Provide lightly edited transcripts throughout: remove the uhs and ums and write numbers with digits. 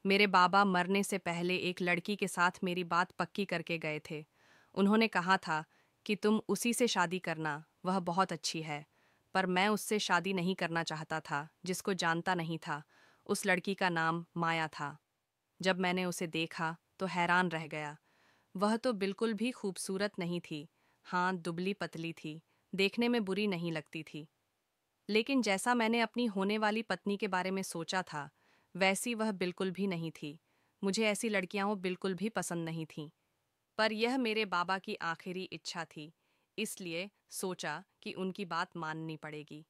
मेरे बाबा मरने से पहले एक लड़की के साथ मेरी बात पक्की करके गए थे। उन्होंने कहा था कि तुम उसी से शादी करना, वह बहुत अच्छी है। पर मैं उससे शादी नहीं करना चाहता था, जिसको जानता नहीं था। उस लड़की का नाम माया था। जब मैंने उसे देखा तो हैरान रह गया। वह तो बिल्कुल भी खूबसूरत नहीं थी। हाँ, दुबली पतली थी, देखने में बुरी नहीं लगती थी। लेकिन जैसा मैंने अपनी होने वाली पत्नी के बारे में सोचा था, वैसी वह बिल्कुल भी नहीं थी। मुझे ऐसी लड़कियां बिल्कुल भी पसंद नहीं थीं। पर यह मेरे बाबा की आखिरी इच्छा थी, इसलिए सोचा कि उनकी बात माननी पड़ेगी।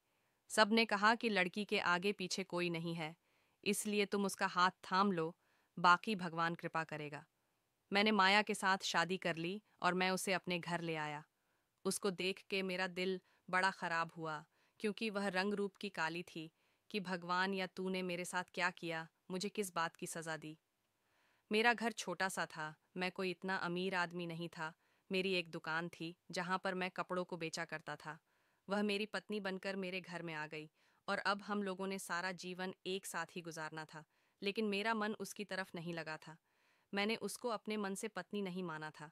सब ने कहा कि लड़की के आगे पीछे कोई नहीं है, इसलिए तुम उसका हाथ थाम लो, बाकी भगवान कृपा करेगा। मैंने माया के साथ शादी कर ली और मैं उसे अपने घर ले आया। उसको देख के मेरा दिल बड़ा खराब हुआ, क्योंकि वह रंग रूप की काली थी। कि भगवान या तूने मेरे साथ क्या किया, मुझे किस बात की सजा दी। मेरा घर छोटा सा था, मैं कोई इतना अमीर आदमी नहीं था। मेरी एक दुकान थी जहाँ पर मैं कपड़ों को बेचा करता था। वह मेरी पत्नी बनकर मेरे घर में आ गई और अब हम लोगों ने सारा जीवन एक साथ ही गुजारना था। लेकिन मेरा मन उसकी तरफ नहीं लगा था। मैंने उसको अपने मन से पत्नी नहीं माना था,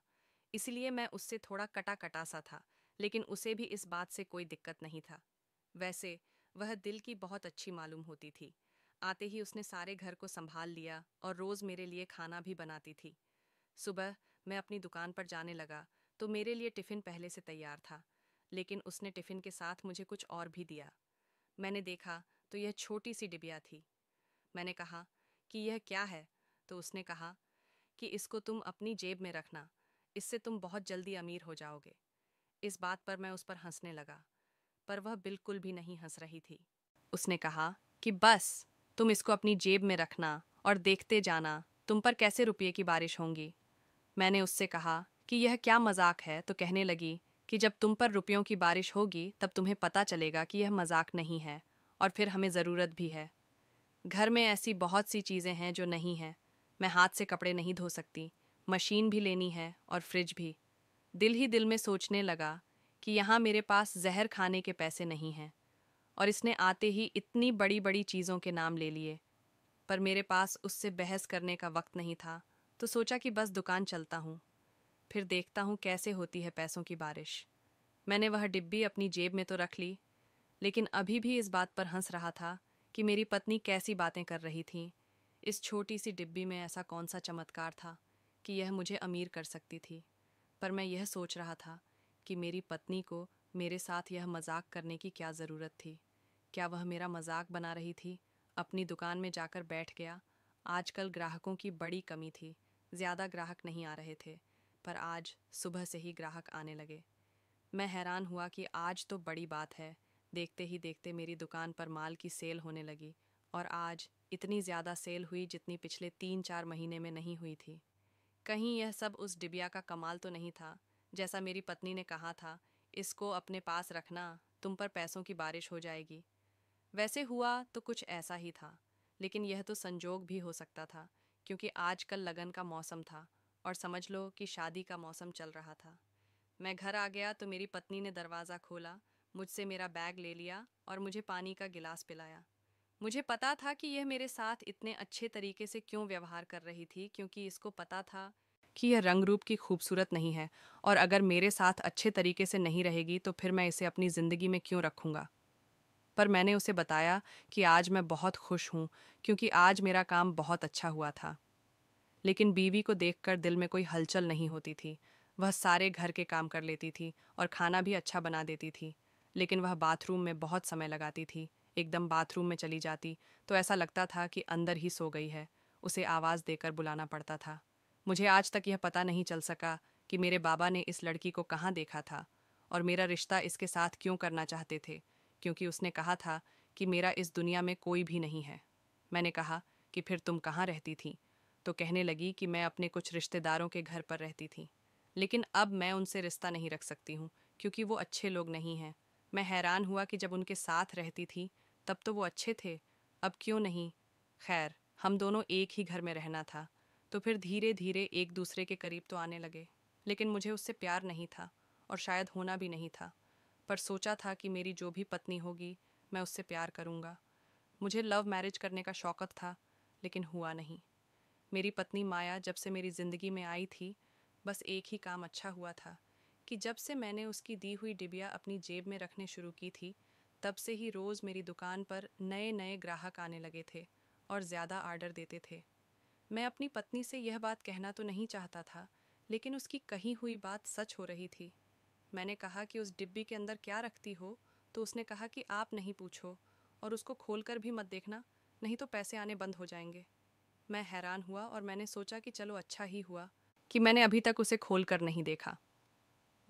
इसलिए मैं उससे थोड़ा कटा कटा सा था। लेकिन उसे भी इस बात से कोई दिक्कत नहीं था। वैसे वह दिल की बहुत अच्छी मालूम होती थी। आते ही उसने सारे घर को संभाल लिया और रोज मेरे लिए खाना भी बनाती थी। सुबह मैं अपनी दुकान पर जाने लगा तो मेरे लिए टिफिन पहले से तैयार था। लेकिन उसने टिफिन के साथ मुझे कुछ और भी दिया। मैंने देखा तो यह छोटी सी डिबिया थी। मैंने कहा कि यह क्या है? तो उसने कहा कि इसको तुम अपनी जेब में रखना, इससे तुम बहुत जल्दी अमीर हो जाओगे। इस बात पर मैं उस पर हंसने लगा, पर वह बिल्कुल भी नहीं हंस रही थी। उसने कहा कि बस तुम इसको अपनी जेब में रखना और देखते जाना तुम पर कैसे रुपये की बारिश होंगी। मैंने उससे कहा कि यह क्या मजाक है, तो कहने लगी कि जब तुम पर रुपयों की बारिश होगी तब तुम्हें पता चलेगा कि यह मजाक नहीं है, और फिर हमें ज़रूरत भी है। घर में ऐसी बहुत सी चीज़ें हैं जो नहीं हैं। मैं हाथ से कपड़े नहीं धो सकती, मशीन भी लेनी है और फ्रिज भी। दिल ही दिल में सोचने लगा कि यहाँ मेरे पास जहर खाने के पैसे नहीं हैं। और इसने आते ही इतनी बड़ी बड़ी चीज़ों के नाम ले लिए। पर मेरे पास उससे बहस करने का वक्त नहीं था, तो सोचा कि बस दुकान चलता हूँ, फिर देखता हूँ कैसे होती है पैसों की बारिश। मैंने वह डिब्बी अपनी जेब में तो रख ली, लेकिन अभी भी इस बात पर हंस रहा था कि मेरी पत्नी कैसी बातें कर रही थी। इस छोटी सी डिब्बी में ऐसा कौन सा चमत्कार था कि यह मुझे अमीर कर सकती थी। पर मैं यह सोच रहा था कि मेरी पत्नी को मेरे साथ यह मजाक करने की क्या ज़रूरत थी। क्या वह मेरा मजाक बना रही थी? अपनी दुकान में जाकर बैठ गया। आजकल ग्राहकों की बड़ी कमी थी, ज़्यादा ग्राहक नहीं आ रहे थे। पर आज सुबह से ही ग्राहक आने लगे। मैं हैरान हुआ कि आज तो बड़ी बात है। देखते ही देखते मेरी दुकान पर माल की सेल होने लगी, और आज इतनी ज़्यादा सेल हुई जितनी पिछले 3-4 महीने में नहीं हुई थी। कहीं यह सब उस डिबिया का कमाल तो नहीं था, जैसा मेरी पत्नी ने कहा था, इसको अपने पास रखना, तुम पर पैसों की बारिश हो जाएगी। वैसे हुआ तो कुछ ऐसा ही था, लेकिन यह तो संजोग भी हो सकता था, क्योंकि आजकल लगन का मौसम था और समझ लो कि शादी का मौसम चल रहा था। मैं घर आ गया तो मेरी पत्नी ने दरवाज़ा खोला, मुझसे मेरा बैग ले लिया और मुझे पानी का गिलास पिलाया। मुझे पता था कि यह मेरे साथ इतने अच्छे तरीके से क्यों व्यवहार कर रही थी, क्योंकि इसको पता था कि यह रंग रूप की खूबसूरत नहीं है, और अगर मेरे साथ अच्छे तरीके से नहीं रहेगी तो फिर मैं इसे अपनी ज़िंदगी में क्यों रखूँगा। पर मैंने उसे बताया कि आज मैं बहुत खुश हूँ, क्योंकि आज मेरा काम बहुत अच्छा हुआ था। लेकिन बीवी को देखकर दिल में कोई हलचल नहीं होती थी। वह सारे घर के काम कर लेती थी और खाना भी अच्छा बना देती थी। लेकिन वह बाथरूम में बहुत समय लगाती थी। एकदम बाथरूम में चली जाती तो ऐसा लगता था कि अंदर ही सो गई है। उसे आवाज़ देकर बुलाना पड़ता था। मुझे आज तक यह पता नहीं चल सका कि मेरे बाबा ने इस लड़की को कहाँ देखा था और मेरा रिश्ता इसके साथ क्यों करना चाहते थे, क्योंकि उसने कहा था कि मेरा इस दुनिया में कोई भी नहीं है। मैंने कहा कि फिर तुम कहाँ रहती थी? तो कहने लगी कि मैं अपने कुछ रिश्तेदारों के घर पर रहती थी। लेकिन अब मैं उनसे रिश्ता नहीं रख सकती हूँ, क्योंकि वो अच्छे लोग नहीं हैं। मैं हैरान हुआ कि जब उनके साथ रहती थी तब तो वो अच्छे थे, अब क्यों नहीं? खैर, हम दोनों एक ही घर में रहना था, तो फिर धीरे धीरे एक दूसरे के करीब तो आने लगे। लेकिन मुझे उससे प्यार नहीं था और शायद होना भी नहीं था। पर सोचा था कि मेरी जो भी पत्नी होगी मैं उससे प्यार करूँगा। मुझे लव मैरिज करने का शौक़ था, लेकिन हुआ नहीं। मेरी पत्नी माया जब से मेरी ज़िंदगी में आई थी, बस एक ही काम अच्छा हुआ था कि जब से मैंने उसकी दी हुई डिबिया अपनी जेब में रखने शुरू की थी, तब से ही रोज़ मेरी दुकान पर नए नए ग्राहक आने लगे थे और ज़्यादा ऑर्डर देते थे। मैं अपनी पत्नी से यह बात कहना तो नहीं चाहता था, लेकिन उसकी कही हुई बात सच हो रही थी। मैंने कहा कि उस डिब्बी के अंदर क्या रखती हो, तो उसने कहा कि आप नहीं पूछो और उसको खोलकर भी मत देखना, नहीं तो पैसे आने बंद हो जाएंगे। मैं हैरान हुआ और मैंने सोचा कि चलो अच्छा ही हुआ कि मैंने अभी तक उसे खोल कर नहीं देखा।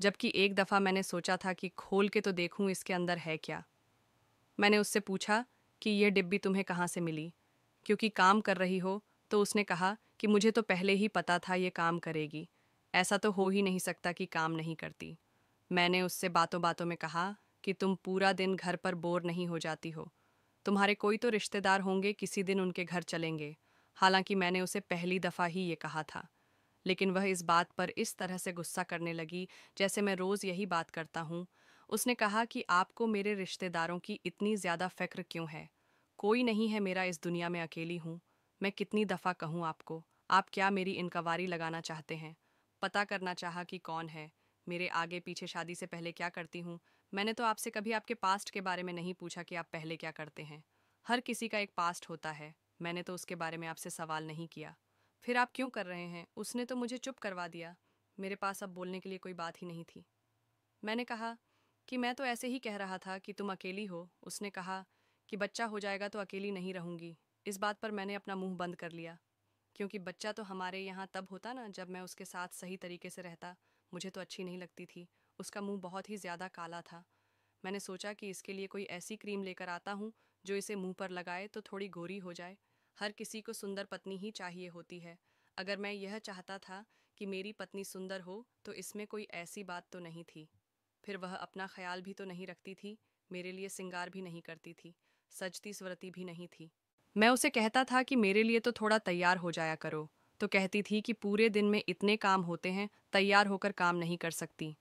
जबकि एक दफ़ा मैंने सोचा था कि खोल के तो देखूं इसके अंदर है क्या। मैंने उससे पूछा कि यह डिब्बी तुम्हें कहाँ से मिली, क्योंकि काम कर रही हो। तो उसने कहा कि मुझे तो पहले ही पता था ये काम करेगी, ऐसा तो हो ही नहीं सकता कि काम नहीं करती। मैंने उससे बातों बातों में कहा कि तुम पूरा दिन घर पर बोर नहीं हो जाती हो, तुम्हारे कोई तो रिश्तेदार होंगे, किसी दिन उनके घर चलेंगे। हालांकि मैंने उसे पहली दफ़ा ही ये कहा था, लेकिन वह इस बात पर इस तरह से गुस्सा करने लगी जैसे मैं रोज़ यही बात करता हूँ। उसने कहा कि आपको मेरे रिश्तेदारों की इतनी ज़्यादा फ़िक्र क्यों है? कोई नहीं है मेरा इस दुनिया में, अकेली हूँ। मैं कितनी दफ़ा कहूँ आपको, आप क्या मेरी इनकवारी लगाना चाहते हैं? पता करना चाहा कि कौन है, मेरे आगे पीछे, शादी से पहले क्या करती हूँ। मैंने तो आपसे कभी आपके पास्ट के बारे में नहीं पूछा कि आप पहले क्या करते हैं। हर किसी का एक पास्ट होता है, मैंने तो उसके बारे में आपसे सवाल नहीं किया। फिर आप क्यों कर रहे हैं? उसने तो मुझे चुप करवा दिया। मेरे पास अब बोलने के लिए कोई बात ही नहीं थी। मैंने कहा कि मैं तो ऐसे ही कह रहा था कि तुम अकेली हो। उसने कहा कि बच्चा हो जाएगा तो अकेली नहीं रहूंगी। इस बात पर मैंने अपना मुंह बंद कर लिया, क्योंकि बच्चा तो हमारे यहाँ तब होता ना जब मैं उसके साथ सही तरीके से रहता। मुझे तो अच्छी नहीं लगती थी। उसका मुंह बहुत ही ज़्यादा काला था। मैंने सोचा कि इसके लिए कोई ऐसी क्रीम लेकर आता हूँ जो इसे मुंह पर लगाए तो थोड़ी गोरी हो जाए। हर किसी को सुंदर पत्नी ही चाहिए होती है। अगर मैं यह चाहता था कि मेरी पत्नी सुंदर हो तो इसमें कोई ऐसी बात तो नहीं थी। फिर वह अपना ख्याल भी तो नहीं रखती थी, मेरे लिए श्रृंगार भी नहीं करती थी, सजती स्वरती भी नहीं थी। मैं उसे कहता था कि मेरे लिए तो थोड़ा तैयार हो जाया करो, तो कहती थी कि पूरे दिन में इतने काम होते हैं, तैयार होकर काम नहीं कर सकती।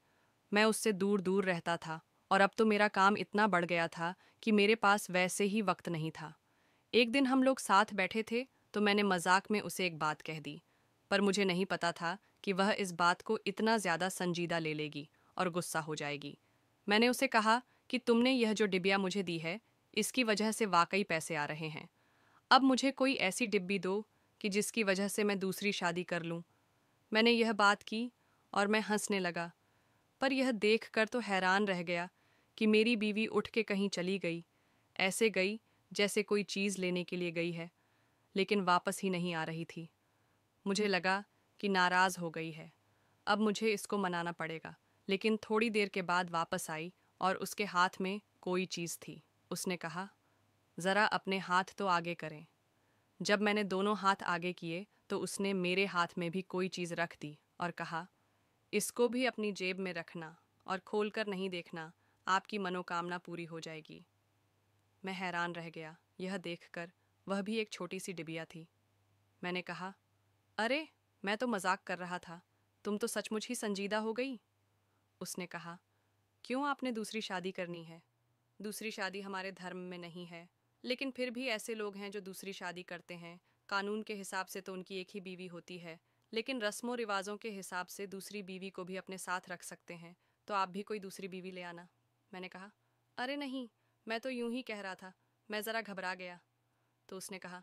मैं उससे दूर दूर रहता था और अब तो मेरा काम इतना बढ़ गया था कि मेरे पास वैसे ही वक्त नहीं था। एक दिन हम लोग साथ बैठे थे तो मैंने मजाक में उसे एक बात कह दी, पर मुझे नहीं पता था कि वह इस बात को इतना ज़्यादा संजीदा ले लेगी और गुस्सा हो जाएगी। मैंने उसे कहा कि तुमने यह जो डिबिया मुझे दी है, इसकी वजह से वाकई पैसे आ रहे हैं। अब मुझे कोई ऐसी डिब्बी दो कि जिसकी वजह से मैं दूसरी शादी कर लूं। मैंने यह बात की और मैं हंसने लगा, पर यह देखकर तो हैरान रह गया कि मेरी बीवी उठ के कहीं चली गई। ऐसे गई जैसे कोई चीज़ लेने के लिए गई है, लेकिन वापस ही नहीं आ रही थी। मुझे लगा कि नाराज़ हो गई है, अब मुझे इसको मनाना पड़ेगा। लेकिन थोड़ी देर के बाद वापस आई और उसके हाथ में कोई चीज़ थी। उसने कहा, ज़रा अपने हाथ तो आगे करें। जब मैंने दोनों हाथ आगे किए तो उसने मेरे हाथ में भी कोई चीज़ रख दी और कहा, इसको भी अपनी जेब में रखना और खोलकर नहीं देखना, आपकी मनोकामना पूरी हो जाएगी। मैं हैरान रह गया यह देखकर, वह भी एक छोटी सी डिबिया थी। मैंने कहा, अरे मैं तो मजाक कर रहा था, तुम तो सचमुच ही संजीदा हो गई। उसने कहा, क्यों आपने दूसरी शादी करनी है? दूसरी शादी हमारे धर्म में नहीं है, लेकिन फिर भी ऐसे लोग हैं जो दूसरी शादी करते हैं। कानून के हिसाब से तो उनकी एक ही बीवी होती है, लेकिन रस्मों रिवाजों के हिसाब से दूसरी बीवी को भी अपने साथ रख सकते हैं। तो आप भी कोई दूसरी बीवी ले आना। मैंने कहा, अरे नहीं, मैं तो यूं ही कह रहा था, मैं ज़रा घबरा गया। तो उसने कहा,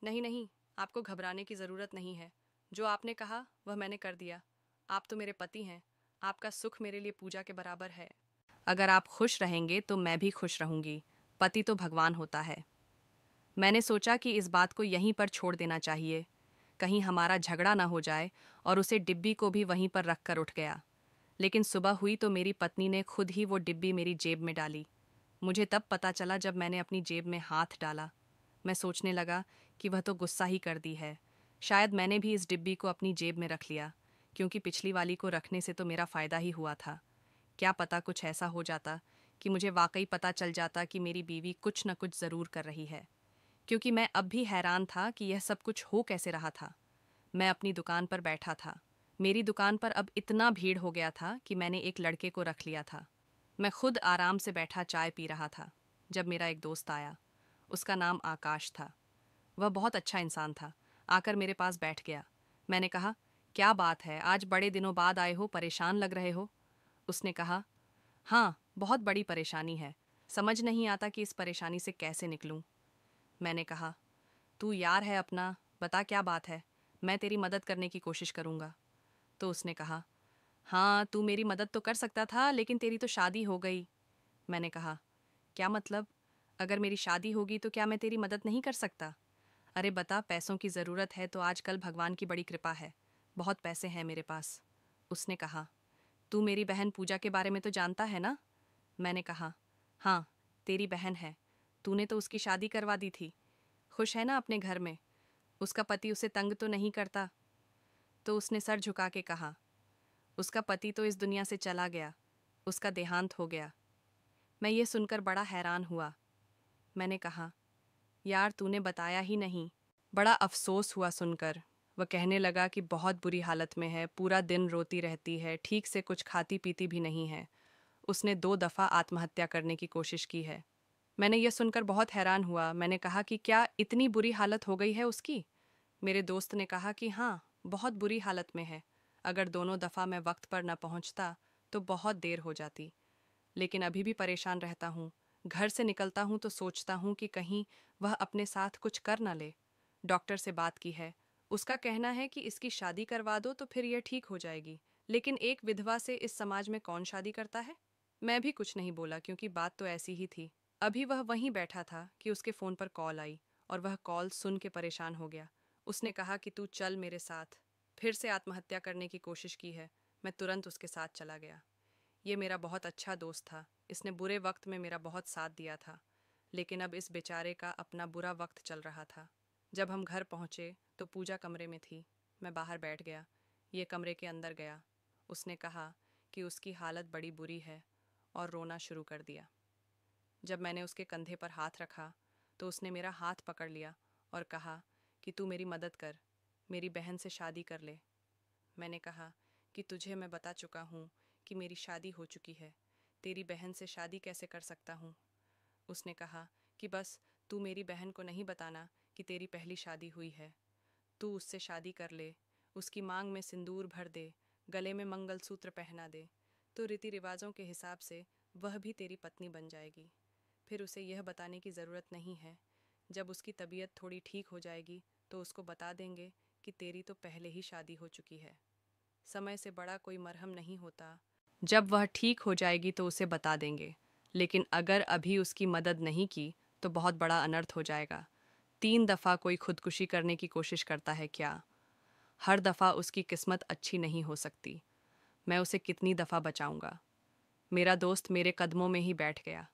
नहीं नहीं, आपको घबराने की ज़रूरत नहीं है। जो आपने कहा वह मैंने कर दिया। आप तो मेरे पति हैं, आपका सुख मेरे लिए पूजा के बराबर है। अगर आप खुश रहेंगे तो मैं भी खुश रहूंगी। पति तो भगवान होता है। मैंने सोचा कि इस बात को यहीं पर छोड़ देना चाहिए, कहीं हमारा झगड़ा ना हो जाए, और उसे डिब्बी को भी वहीं पर रख कर उठ गया। लेकिन सुबह हुई तो मेरी पत्नी ने खुद ही वो डिब्बी मेरी जेब में डाली। मुझे तब पता चला जब मैंने अपनी जेब में हाथ डाला। मैं सोचने लगा कि वह तो गुस्सा ही कर दी है। शायद मैंने भी इस डिब्बी को अपनी जेब में रख लिया, क्योंकि पिछली वाली को रखने से तो मेरा फ़ायदा ही हुआ था। क्या पता कुछ ऐसा हो जाता कि मुझे वाकई पता चल जाता कि मेरी बीवी कुछ न कुछ ज़रूर कर रही है, क्योंकि मैं अब भी हैरान था कि यह सब कुछ हो कैसे रहा था। मैं अपनी दुकान पर बैठा था। मेरी दुकान पर अब इतना भीड़ हो गया था कि मैंने एक लड़के को रख लिया था। मैं खुद आराम से बैठा चाय पी रहा था जब मेरा एक दोस्त आया। उसका नाम आकाश था। वह बहुत अच्छा इंसान था। आकर मेरे पास बैठ गया। मैंने कहा, क्या बात है, आज बड़े दिनों बाद आए हो, परेशान लग रहे हो। उसने कहा, हाँ, बहुत बड़ी परेशानी है, समझ नहीं आता कि इस परेशानी से कैसे निकलूं। मैंने कहा, तू यार है अपना, बता क्या बात है, मैं तेरी मदद करने की कोशिश करूंगा। तो उसने कहा, हाँ, तू मेरी मदद तो कर सकता था, लेकिन तेरी तो शादी हो गई। मैंने कहा, क्या मतलब? अगर मेरी शादी होगी तो क्या मैं तेरी मदद नहीं कर सकता? अरे बता, पैसों की ज़रूरत है तो आजकल भगवान की बड़ी कृपा है, बहुत पैसे हैं मेरे पास। उसने कहा, तू मेरी बहन पूजा के बारे में तो जानता है ना? मैंने कहा, हाँ, तेरी बहन है, तूने तो उसकी शादी करवा दी थी। खुश है ना अपने घर में? उसका पति उसे तंग तो नहीं करता? तो उसने सर झुका के कहा, उसका पति तो इस दुनिया से चला गया, उसका देहांत हो गया। मैं ये सुनकर बड़ा हैरान हुआ। मैंने कहा, यार तूने बताया ही नहीं। बड़ा अफसोस हुआ सुनकर। वह कहने लगा कि बहुत बुरी हालत में है, पूरा दिन रोती रहती है, ठीक से कुछ खाती पीती भी नहीं है। उसने 2 दफ़ा आत्महत्या करने की कोशिश की है। मैंने यह सुनकर बहुत हैरान हुआ। मैंने कहा कि क्या इतनी बुरी हालत हो गई है उसकी? मेरे दोस्त ने कहा कि हाँ, बहुत बुरी हालत में है। अगर दोनों दफ़ा मैं वक्त पर न पहुंचता तो बहुत देर हो जाती। लेकिन अभी भी परेशान रहता हूँ। घर से निकलता हूँ तो सोचता हूँ कि कहीं वह अपने साथ कुछ कर न ले। डॉक्टर से बात की है, उसका कहना है कि इसकी शादी करवा दो तो फिर यह ठीक हो जाएगी। लेकिन एक विधवा से इस समाज में कौन शादी करता है? मैं भी कुछ नहीं बोला क्योंकि बात तो ऐसी ही थी। अभी वह वहीं बैठा था कि उसके फ़ोन पर कॉल आई और वह कॉल सुन के परेशान हो गया। उसने कहा कि तू चल मेरे साथ। फिर से आत्महत्या करने की कोशिश की है। मैं तुरंत उसके साथ चला गया। ये मेरा बहुत अच्छा दोस्त था, इसने बुरे वक्त में मेरा बहुत साथ दिया था। लेकिन अब इस बेचारे का अपना बुरा वक्त चल रहा था। जब हम घर पहुंचे तो पूजा कमरे में थी। मैं बाहर बैठ गया। ये कमरे के अंदर गया। उसने कहा कि उसकी हालत बड़ी बुरी है और रोना शुरू कर दिया। जब मैंने उसके कंधे पर हाथ रखा तो उसने मेरा हाथ पकड़ लिया और कहा कि तू मेरी मदद कर, मेरी बहन से शादी कर ले। मैंने कहा कि तुझे मैं बता चुका हूँ कि मेरी शादी हो चुकी है, तेरी बहन से शादी कैसे कर सकता हूँ। उसने कहा कि बस तू मेरी बहन को नहीं बताना कि तेरी पहली शादी हुई है। तू उससे शादी कर ले, उसकी मांग में सिंदूर भर दे, गले में मंगलसूत्र पहना दे, तो रीति रिवाजों के हिसाब से वह भी तेरी पत्नी बन जाएगी। फिर उसे यह बताने की ज़रूरत नहीं है। जब उसकी तबीयत थोड़ी ठीक हो जाएगी तो उसको बता देंगे कि तेरी तो पहले ही शादी हो चुकी है। समय से बड़ा कोई मरहम नहीं होता। जब वह ठीक हो जाएगी तो उसे बता देंगे। लेकिन अगर अभी उसकी मदद नहीं की तो बहुत बड़ा अनर्थ हो जाएगा। 3 दफ़ा कोई खुदकुशी करने की कोशिश करता है क्या? हर दफ़ा उसकी किस्मत अच्छी नहीं हो सकती। मैं उसे कितनी दफ़ा बचाऊंगा? मेरा दोस्त मेरे कदमों में ही बैठ गया।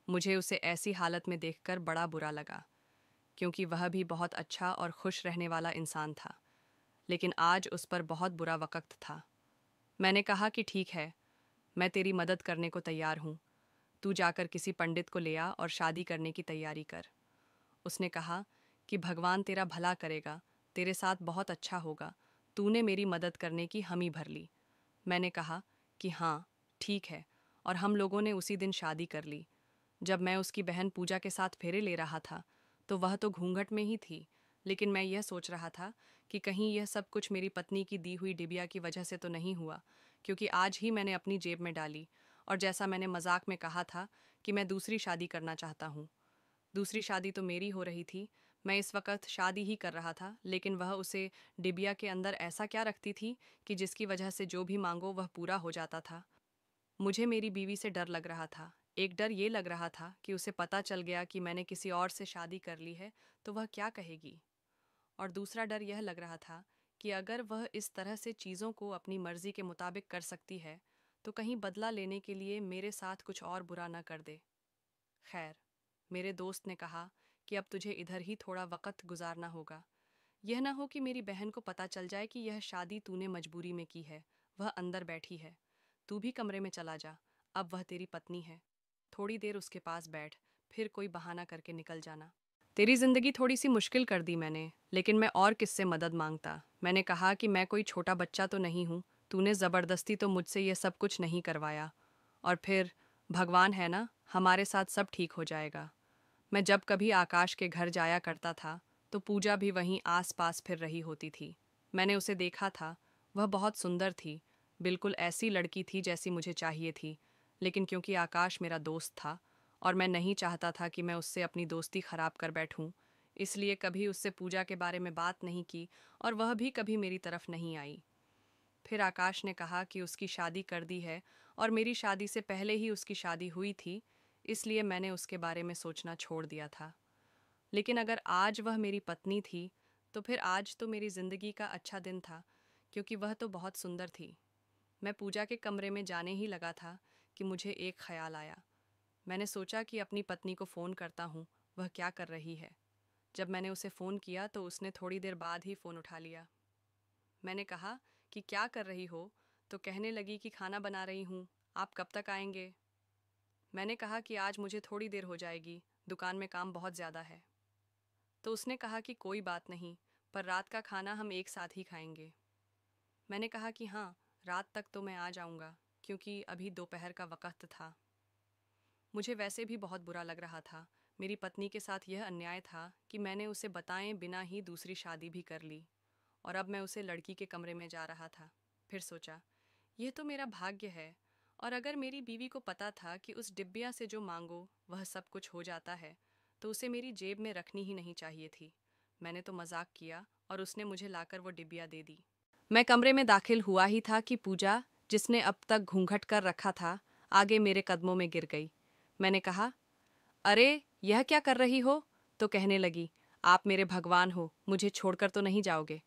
मुझे उसे ऐसी हालत में देखकर बड़ा बुरा लगा, क्योंकि वह भी बहुत अच्छा और खुश रहने वाला इंसान था। लेकिन आज उस पर बहुत बुरा वक्त था। मैंने कहा कि ठीक है, मैं तेरी मदद करने को तैयार हूँ। तू जाकर किसी पंडित को ले आ और शादी करने की तैयारी कर। उसने कहा कि भगवान तेरा भला करेगा, तेरे साथ बहुत अच्छा होगा, तूने मेरी मदद करने की हामी भर ली। मैंने कहा कि हाँ, ठीक है, और हम लोगों ने उसी दिन शादी कर ली। जब मैं उसकी बहन पूजा के साथ फेरे ले रहा था तो वह तो घूंघट में ही थी, लेकिन मैं यह सोच रहा था कि कहीं यह सब कुछ मेरी पत्नी की दी हुई डिबिया की वजह से तो नहीं हुआ, क्योंकि आज ही मैंने अपनी जेब में डाली। और जैसा मैंने मजाक में कहा था कि मैं दूसरी शादी करना चाहता हूँ, दूसरी शादी तो मेरी हो रही थी। मैं इस वक्त शादी ही कर रहा था, लेकिन वह उसे डिबिया के अंदर ऐसा क्या रखती थी कि जिसकी वजह से जो भी मांगो वह पूरा हो जाता था। मुझे मेरी बीवी से डर लग रहा था। एक डर ये लग रहा था कि उसे पता चल गया कि मैंने किसी और से शादी कर ली है तो वह क्या कहेगी। और दूसरा डर यह लग रहा था कि अगर वह इस तरह से चीज़ों को अपनी मर्जी के मुताबिक कर सकती है तो कहीं बदला लेने के लिए मेरे साथ कुछ और बुरा न कर दे। खैर, मेरे दोस्त ने कहा कि अब तुझे इधर ही थोड़ा वक्त गुजारना होगा। यह ना हो कि मेरी बहन को पता चल जाए कि यह शादी तूने मजबूरी में की है। वह अंदर बैठी है, तू भी कमरे में चला जा, अब वह तेरी पत्नी है। थोड़ी देर उसके पास बैठ, फिर कोई बहाना करके निकल जाना। तेरी जिंदगी थोड़ी सी मुश्किल कर दी मैंने, लेकिन मैं और किससे मदद मांगता। मैंने कहा कि मैं कोई छोटा बच्चा तो नहीं हूँ, तूने ज़बरदस्ती तो मुझसे यह सब कुछ नहीं करवाया। और फिर भगवान है ना, हमारे साथ सब ठीक हो जाएगा। मैं जब कभी आकाश के घर जाया करता था तो पूजा भी वहीं आस-पास फिर रही होती थी। मैंने उसे देखा था, वह बहुत सुंदर थी, बिल्कुल ऐसी लड़की थी जैसी मुझे चाहिए थी, लेकिन क्योंकि आकाश मेरा दोस्त था और मैं नहीं चाहता था कि मैं उससे अपनी दोस्ती खराब कर बैठूं, इसलिए कभी उससे पूजा के बारे में बात नहीं की और वह भी कभी मेरी तरफ नहीं आई। फिर आकाश ने कहा कि उसकी शादी कर दी है और मेरी शादी से पहले ही उसकी शादी हुई थी, इसलिए मैंने उसके बारे में सोचना छोड़ दिया था। लेकिन अगर आज वह मेरी पत्नी थी, तो फिर आज तो मेरी ज़िंदगी का अच्छा दिन था, क्योंकि वह तो बहुत सुंदर थी। मैं पूजा के कमरे में जाने ही लगा था कि मुझे एक ख्याल आया। मैंने सोचा कि अपनी पत्नी को फ़ोन करता हूँ, वह क्या कर रही है। जब मैंने उसे फ़ोन किया तो उसने थोड़ी देर बाद ही फ़ोन उठा लिया। मैंने कहा कि क्या कर रही हो, तो कहने लगी कि खाना बना रही हूँ, आप कब तक आएंगे। मैंने कहा कि आज मुझे थोड़ी देर हो जाएगी, दुकान में काम बहुत ज़्यादा है। तो उसने कहा कि कोई बात नहीं, पर रात का खाना हम एक साथ ही खाएंगे। मैंने कहा कि हाँ, रात तक तो मैं आ जाऊंगा, क्योंकि अभी दोपहर का वक्त था। मुझे वैसे भी बहुत बुरा लग रहा था। मेरी पत्नी के साथ यह अन्याय था कि मैंने उसे बताए बिना ही दूसरी शादी भी कर ली, और अब मैं उसे लड़की के कमरे में जा रहा था। फिर सोचा, यह तो मेरा भाग्य है, और अगर मेरी बीवी को पता था कि उस डिब्बिया से जो मांगो वह सब कुछ हो जाता है, तो उसे मेरी जेब में रखनी ही नहीं चाहिए थी। मैंने तो मजाक किया और उसने मुझे लाकर वो डिब्बिया दे दी। मैं कमरे में दाखिल हुआ ही था कि पूजा, जिसने अब तक घूंघट कर रखा था, आगे मेरे कदमों में गिर गई। मैंने कहा, अरे यह क्या कर रही हो। तो कहने लगी, आप मेरे भगवान हो, मुझे छोड़कर तो नहीं जाओगे।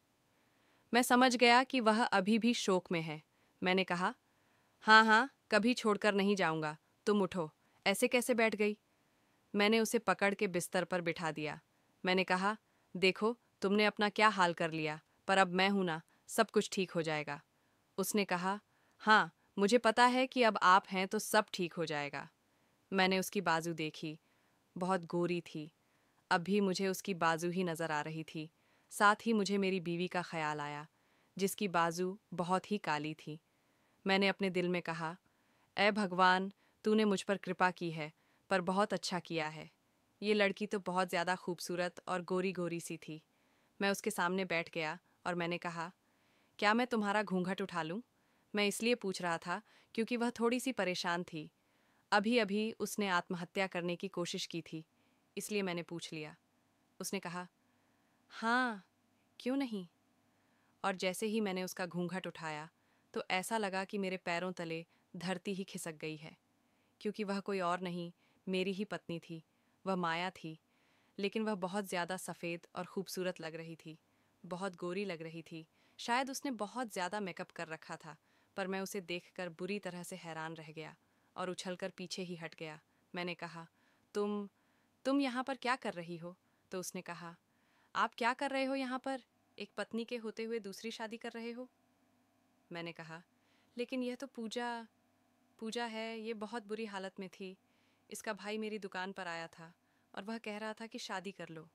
मैं समझ गया कि वह अभी भी शोक में है। मैंने कहा, हाँ हाँ, कभी छोड़कर नहीं जाऊंगा, तुम उठो, ऐसे कैसे बैठ गई। मैंने उसे पकड़ के बिस्तर पर बिठा दिया। मैंने कहा, देखो तुमने अपना क्या हाल कर लिया, पर अब मैं हूं ना, सब कुछ ठीक हो जाएगा। उसने कहा, हाँ मुझे पता है कि अब आप हैं तो सब ठीक हो जाएगा। मैंने उसकी बाजू देखी, बहुत गोरी थी। अब भी मुझे उसकी बाजू ही नजर आ रही थी। साथ ही मुझे मेरी बीवी का ख्याल आया, जिसकी बाजू बहुत ही काली थी। मैंने अपने दिल में कहा, ऐ भगवान, तूने मुझ पर कृपा की है, पर बहुत अच्छा किया है। ये लड़की तो बहुत ज़्यादा खूबसूरत और गोरी गोरी सी थी। मैं उसके सामने बैठ गया और मैंने कहा, क्या मैं तुम्हारा घूंघट उठा लूं? मैं इसलिए पूछ रहा था क्योंकि वह थोड़ी सी परेशान थी। अभी अभी उसने आत्महत्या करने की कोशिश की थी, इसलिए मैंने पूछ लिया। उसने कहा, हाँ, क्यों नहीं। और जैसे ही मैंने उसका घूंघट उठाया, तो ऐसा लगा कि मेरे पैरों तले धरती ही खिसक गई है, क्योंकि वह कोई और नहीं, मेरी ही पत्नी थी। वह माया थी, लेकिन वह बहुत ज़्यादा सफ़ेद और खूबसूरत लग रही थी, बहुत गोरी लग रही थी। शायद उसने बहुत ज़्यादा मेकअप कर रखा था, पर मैं उसे देखकर बुरी तरह से हैरान रह गया और उछलकर पीछे ही हट गया। मैंने कहा, तुम यहाँ पर क्या कर रही हो? तो उसने कहा, आप क्या कर रहे हो यहाँ पर? एक पत्नी के होते हुए दूसरी शादी कर रहे हो? मैंने कहा, लेकिन यह तो पूजा पूजा है, ये बहुत बुरी हालत में थी। इसका भाई मेरी दुकान पर आया था और वह कह रहा था कि शादी कर लो,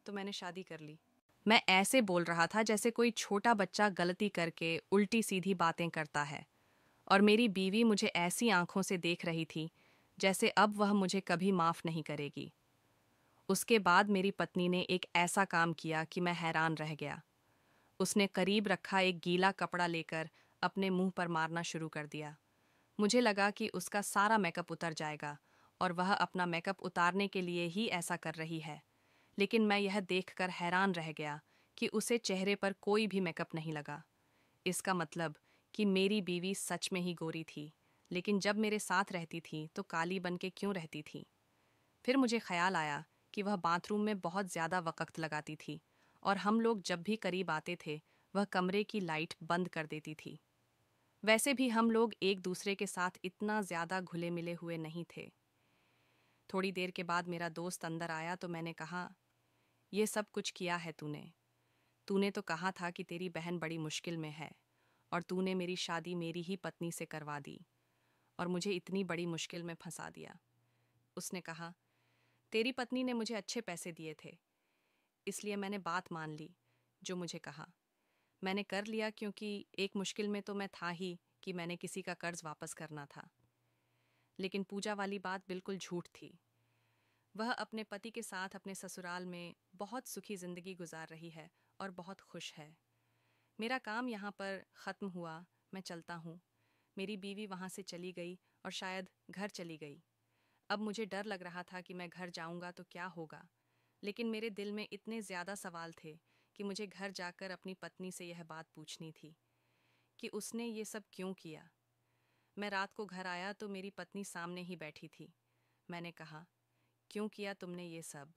तो मैंने शादी कर ली। मैं ऐसे बोल रहा था जैसे कोई छोटा बच्चा गलती करके उल्टी सीधी बातें करता है, और मेरी बीवी मुझे ऐसी आंखों से देख रही थी जैसे अब वह मुझे कभी माफ नहीं करेगी। उसके बाद मेरी पत्नी ने एक ऐसा काम किया कि मैं हैरान रह गया। उसने करीब रखा एक गीला कपड़ा लेकर अपने मुंह पर मारना शुरू कर दिया। मुझे लगा कि उसका सारा मेकअप उतर जाएगा और वह अपना मेकअप उतारने के लिए ही ऐसा कर रही है, लेकिन मैं यह देखकर हैरान रह गया कि उसे चेहरे पर कोई भी मेकअप नहीं लगा। इसका मतलब कि मेरी बीवी सच में ही गोरी थी, लेकिन जब मेरे साथ रहती थी तो काली बन के क्यों रहती थी। फिर मुझे ख्याल आया कि वह बाथरूम में बहुत ज़्यादा वक़्त लगाती थी, और हम लोग जब भी करीब आते थे वह कमरे की लाइट बंद कर देती थी। वैसे भी हम लोग एक दूसरे के साथ इतना ज़्यादा घुले मिले हुए नहीं थे। थोड़ी देर के बाद मेरा दोस्त अंदर आया तो मैंने कहा, ये सब कुछ किया है तूने। तूने तो कहा था कि तेरी बहन बड़ी मुश्किल में है, और तूने मेरी शादी मेरी ही पत्नी से करवा दी और मुझे इतनी बड़ी मुश्किल में फंसा दिया। उसने कहा, तेरी पत्नी ने मुझे अच्छे पैसे दिए थे, इसलिए मैंने बात मान ली। जो मुझे कहा मैंने कर लिया, क्योंकि एक मुश्किल में तो मैं था ही कि मैंने किसी का कर्ज वापस करना था। लेकिन पूजा वाली बात बिल्कुल झूठ थी। वह अपने पति के साथ अपने ससुराल में बहुत सुखी जिंदगी गुजार रही है और बहुत खुश है। मेरा काम यहाँ पर ख़त्म हुआ, मैं चलता हूँ। मेरी बीवी वहाँ से चली गई और शायद घर चली गई। अब मुझे डर लग रहा था कि मैं घर जाऊँगा तो क्या होगा, लेकिन मेरे दिल में इतने ज़्यादा सवाल थे कि मुझे घर जाकर अपनी पत्नी से यह बात पूछनी थी कि उसने ये सब क्यों किया। मैं रात को घर आया तो मेरी पत्नी सामने ही बैठी थी। मैंने कहा, क्यों किया तुमने ये सब?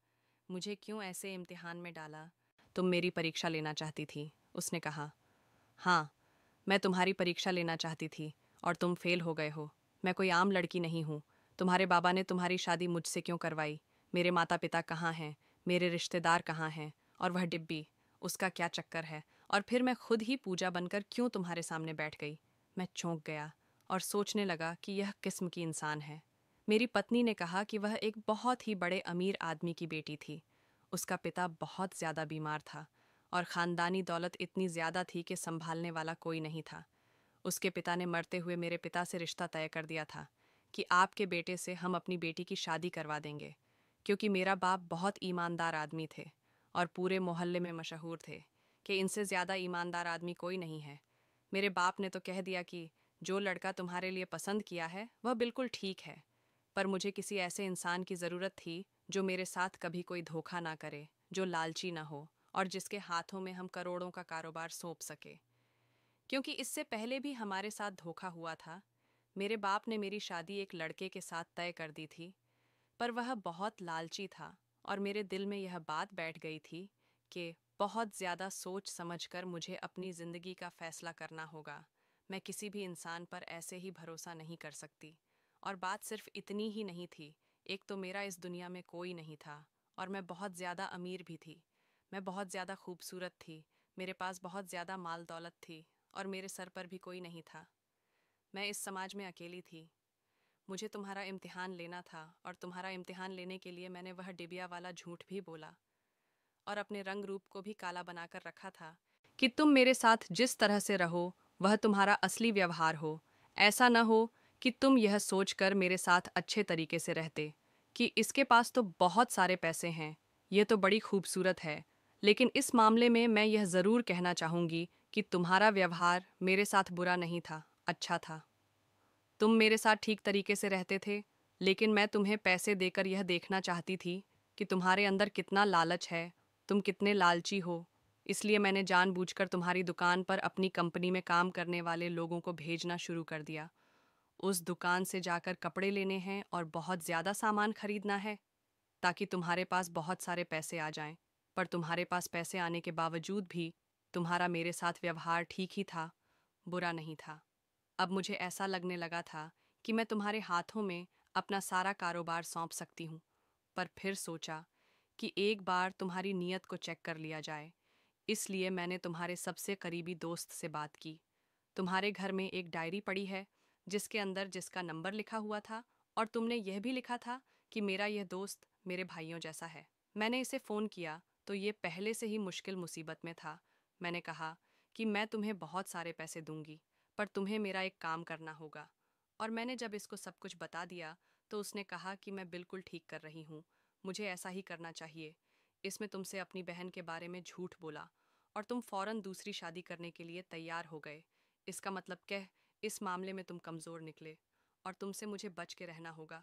मुझे क्यों ऐसे इम्तिहान में डाला? तुम मेरी परीक्षा लेना चाहती थी। उसने कहा, हाँ, मैं तुम्हारी परीक्षा लेना चाहती थी और तुम फेल हो गए हो। मैं कोई आम लड़की नहीं हूँ। तुम्हारे बाबा ने तुम्हारी शादी मुझसे क्यों करवाई? मेरे माता पिता कहाँ हैं? मेरे रिश्तेदार कहाँ हैं? और वह डिब्बी, उसका क्या चक्कर है? और फिर मैं खुद ही पूजा बनकर क्यों तुम्हारे सामने बैठ गई? मैं चौंक गया और सोचने लगा कि यह किस्म की इंसान है। मेरी पत्नी ने कहा कि वह एक बहुत ही बड़े अमीर आदमी की बेटी थी। उसका पिता बहुत ज़्यादा बीमार था और ख़ानदानी दौलत इतनी ज़्यादा थी कि संभालने वाला कोई नहीं था। उसके पिता ने मरते हुए मेरे पिता से रिश्ता तय कर दिया था कि आपके बेटे से हम अपनी बेटी की शादी करवा देंगे, क्योंकि मेरा बाप बहुत ईमानदार आदमी थे और पूरे मोहल्ले में मशहूर थे कि इनसे ज़्यादा ईमानदार आदमी कोई नहीं है। मेरे बाप ने तो कह दिया कि जो लड़का तुम्हारे लिए पसंद किया है वह बिल्कुल ठीक है, पर मुझे किसी ऐसे इंसान की ज़रूरत थी जो मेरे साथ कभी कोई धोखा ना करे, जो लालची ना हो और जिसके हाथों में हम करोड़ों का कारोबार सौंप सके। क्योंकि इससे पहले भी हमारे साथ धोखा हुआ था। मेरे बाप ने मेरी शादी एक लड़के के साथ तय कर दी थी, पर वह बहुत लालची था और मेरे दिल में यह बात बैठ गई थी कि बहुत ज़्यादा सोच समझकर मुझे अपनी ज़िंदगी का फ़ैसला करना होगा। मैं किसी भी इंसान पर ऐसे ही भरोसा नहीं कर सकती। और बात सिर्फ इतनी ही नहीं थी, एक तो मेरा इस दुनिया में कोई नहीं था और मैं बहुत ज़्यादा अमीर भी थी। मैं बहुत ज़्यादा खूबसूरत थी, मेरे पास बहुत ज़्यादा माल दौलत थी और मेरे सर पर भी कोई नहीं था। मैं इस समाज में अकेली थी। मुझे तुम्हारा इम्तिहान लेना था और तुम्हारा इम्तिहान लेने के लिए मैंने वह डिबिया वाला झूठ भी बोला और अपने रंग रूप को भी काला बनाकर रखा था कि तुम मेरे साथ जिस तरह से रहो वह तुम्हारा असली व्यवहार हो। ऐसा न हो कि तुम यह सोचकर मेरे साथ अच्छे तरीके से रहते कि इसके पास तो बहुत सारे पैसे हैं, ये तो बड़ी खूबसूरत है। लेकिन इस मामले में मैं यह ज़रूर कहना चाहूँगी कि तुम्हारा व्यवहार मेरे साथ बुरा नहीं था, अच्छा था। तुम मेरे साथ ठीक तरीके से रहते थे, लेकिन मैं तुम्हें पैसे देकर यह देखना चाहती थी कि तुम्हारे अंदर कितना लालच है, तुम कितने लालची हो। इसलिए मैंने जानबूझकर तुम्हारी दुकान पर अपनी कंपनी में काम करने वाले लोगों को भेजना शुरू कर दिया। उस दुकान से जाकर कपड़े लेने हैं और बहुत ज़्यादा सामान खरीदना है ताकि तुम्हारे पास बहुत सारे पैसे आ जाएं। पर तुम्हारे पास पैसे आने के बावजूद भी तुम्हारा मेरे साथ व्यवहार ठीक ही था, बुरा नहीं था। अब मुझे ऐसा लगने लगा था कि मैं तुम्हारे हाथों में अपना सारा कारोबार सौंप सकती हूँ, पर फिर सोचा कि एक बार तुम्हारी नीयत को चेक कर लिया जाए। इसलिए मैंने तुम्हारे सबसे करीबी दोस्त से बात की। तुम्हारे घर में एक डायरी पड़ी है जिसके अंदर जिसका नंबर लिखा हुआ था और तुमने यह भी लिखा था कि मेरा यह दोस्त मेरे भाइयों जैसा है। मैंने इसे फ़ोन किया तो ये पहले से ही मुश्किल मुसीबत में था। मैंने कहा कि मैं तुम्हें बहुत सारे पैसे दूंगी, पर तुम्हें मेरा एक काम करना होगा। और मैंने जब इसको सब कुछ बता दिया तो उसने कहा कि मैं बिल्कुल ठीक कर रही हूँ, मुझे ऐसा ही करना चाहिए। इसमें तुमसे अपनी बहन के बारे में झूठ बोला और तुम फौरन दूसरी शादी करने के लिए तैयार हो गए। इसका मतलब क्या? इस मामले में तुम कमज़ोर निकले और तुमसे मुझे बच के रहना होगा।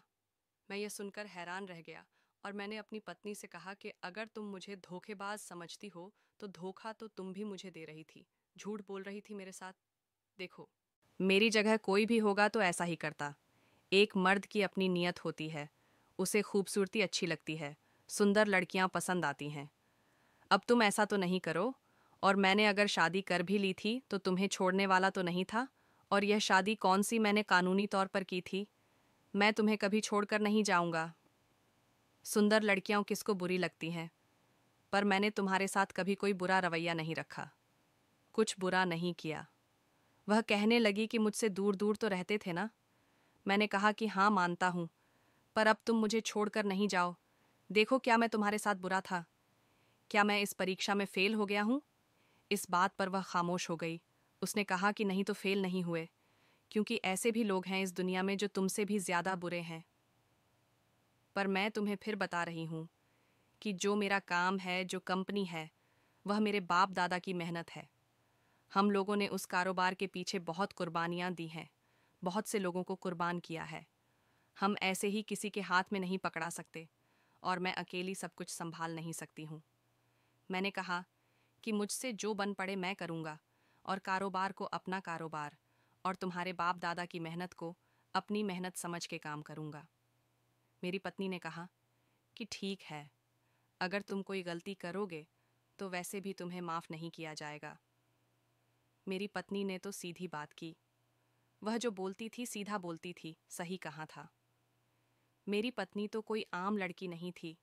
मैं यह सुनकर हैरान रह गया और मैंने अपनी पत्नी से कहा कि अगर तुम मुझे धोखेबाज समझती हो तो धोखा तो तुम भी मुझे दे रही थी, झूठ बोल रही थी मेरे साथ। देखो, मेरी जगह कोई भी होगा तो ऐसा ही करता। एक मर्द की अपनी नीयत होती है, उसे खूबसूरती अच्छी लगती है, सुंदर लड़कियां पसंद आती हैं। अब तुम ऐसा तो नहीं करो। और मैंने अगर शादी कर भी ली थी तो तुम्हें छोड़ने वाला तो नहीं था। और यह शादी कौन सी मैंने कानूनी तौर पर की थी? मैं तुम्हें कभी छोड़कर नहीं जाऊंगा। सुंदर लड़कियां किसको बुरी लगती हैं? पर मैंने तुम्हारे साथ कभी कोई बुरा रवैया नहीं रखा, कुछ बुरा नहीं किया। वह कहने लगी कि मुझसे दूर दूर तो रहते थे ना। मैंने कहा कि हाँ, मानता हूँ, पर अब तुम मुझे छोड़कर नहीं जाओ। देखो, क्या मैं तुम्हारे साथ बुरा था? क्या मैं इस परीक्षा में फेल हो गया हूँ? इस बात पर वह खामोश हो गई। उसने कहा कि नहीं, तो फेल नहीं हुए, क्योंकि ऐसे भी लोग हैं इस दुनिया में जो तुमसे भी ज्यादा बुरे हैं। पर मैं तुम्हें फिर बता रही हूँ कि जो मेरा काम है, जो कंपनी है, वह मेरे बाप दादा की मेहनत है। हम लोगों ने उस कारोबार के पीछे बहुत कुर्बानियाँ दी हैं, बहुत से लोगों को कुर्बान किया है। हम ऐसे ही किसी के हाथ में नहीं पकड़ा सकते और मैं अकेली सब कुछ संभाल नहीं सकती हूँ। मैंने कहा कि मुझसे जो बन पड़े मैं करूँगा और कारोबार को अपना कारोबार और तुम्हारे बाप दादा की मेहनत को अपनी मेहनत समझ के काम करूँगा। मेरी पत्नी ने कहा कि ठीक है, अगर तुम कोई गलती करोगे तो वैसे भी तुम्हें माफ़ नहीं किया जाएगा। मेरी पत्नी ने तो सीधी बात की। वह जो बोलती थी सीधा बोलती थी, सही कहा था। मेरी पत्नी तो कोई आम लड़की नहीं थी,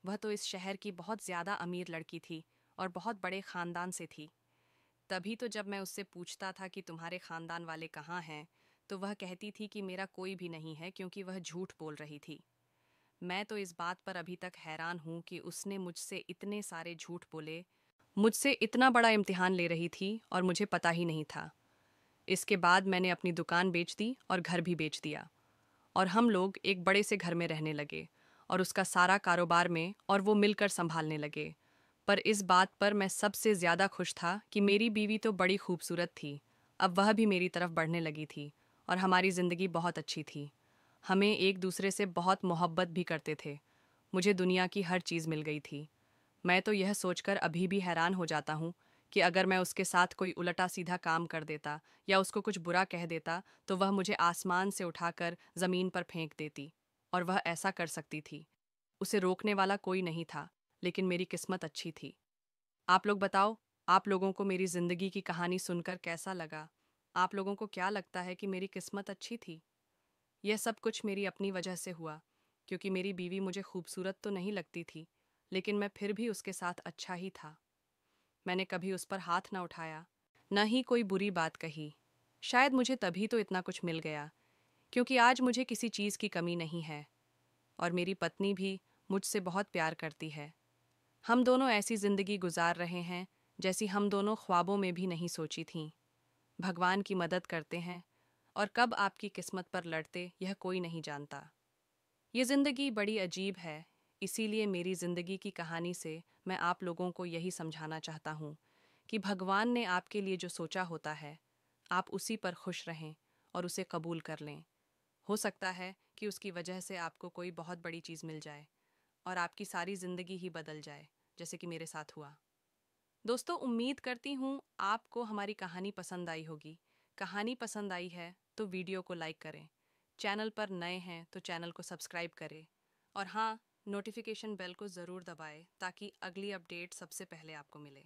वह तो इस शहर की बहुत ज़्यादा अमीर लड़की थी और बहुत बड़े ख़ानदान से थी। तभी तो जब मैं उससे पूछता था कि तुम्हारे ख़ानदान वाले कहाँ हैं, तो वह कहती थी कि मेरा कोई भी नहीं है, क्योंकि वह झूठ बोल रही थी। मैं तो इस बात पर अभी तक हैरान हूँ कि उसने मुझसे इतने सारे झूठ बोले, मुझसे इतना बड़ा इम्तिहान ले रही थी और मुझे पता ही नहीं था। इसके बाद मैंने अपनी दुकान बेच दी और घर भी बेच दिया और हम लोग एक बड़े से घर में रहने लगे और उसका सारा कारोबार में और वो मिलकर संभालने लगे। पर इस बात पर मैं सबसे ज़्यादा खुश था कि मेरी बीवी तो बड़ी खूबसूरत थी, अब वह भी मेरी तरफ बढ़ने लगी थी और हमारी ज़िंदगी बहुत अच्छी थी। हमें एक दूसरे से बहुत मोहब्बत भी करते थे। मुझे दुनिया की हर चीज़ मिल गई थी। मैं तो यह सोचकर अभी भी हैरान हो जाता हूँ कि अगर मैं उसके साथ कोई उल्टा सीधा काम कर देता या उसको कुछ बुरा कह देता तो वह मुझे आसमान से उठाकर ज़मीन पर फेंक देती। और वह ऐसा कर सकती थी, उसे रोकने वाला कोई नहीं था, लेकिन मेरी किस्मत अच्छी थी। आप लोग बताओ, आप लोगों को मेरी ज़िंदगी की कहानी सुनकर कैसा लगा? आप लोगों को क्या लगता है कि मेरी किस्मत अच्छी थी? यह सब कुछ मेरी अपनी वजह से हुआ, क्योंकि मेरी बीवी मुझे खूबसूरत तो नहीं लगती थी, लेकिन मैं फिर भी उसके साथ अच्छा ही था। मैंने कभी उस पर हाथ न उठाया, न ही कोई बुरी बात कही। शायद मुझे तभी तो इतना कुछ मिल गया, क्योंकि आज मुझे किसी चीज़ की कमी नहीं है और मेरी पत्नी भी मुझसे बहुत प्यार करती है। हम दोनों ऐसी ज़िंदगी गुजार रहे हैं जैसी हम दोनों ख्वाबों में भी नहीं सोची थीं। भगवान की मदद करते हैं और कब आपकी किस्मत पर लड़ते यह कोई नहीं जानता। ये ज़िंदगी बड़ी अजीब है, इसीलिए मेरी ज़िंदगी की कहानी से मैं आप लोगों को यही समझाना चाहता हूँ कि भगवान ने आपके लिए जो सोचा होता है, आप उसी पर खुश रहें और उसे कबूल कर लें। हो सकता है कि उसकी वजह से आपको कोई बहुत बड़ी चीज़ मिल जाए और आपकी सारी ज़िंदगी ही बदल जाए, जैसे कि मेरे साथ हुआ। दोस्तों, उम्मीद करती हूँ आपको हमारी कहानी पसंद आई होगी। कहानी पसंद आई है तो वीडियो को लाइक करें। चैनल पर नए हैं तो चैनल को सब्सक्राइब करें। और हाँ, नोटिफिकेशन बेल को ज़रूर दबाएं ताकि अगली अपडेट सबसे पहले आपको मिले।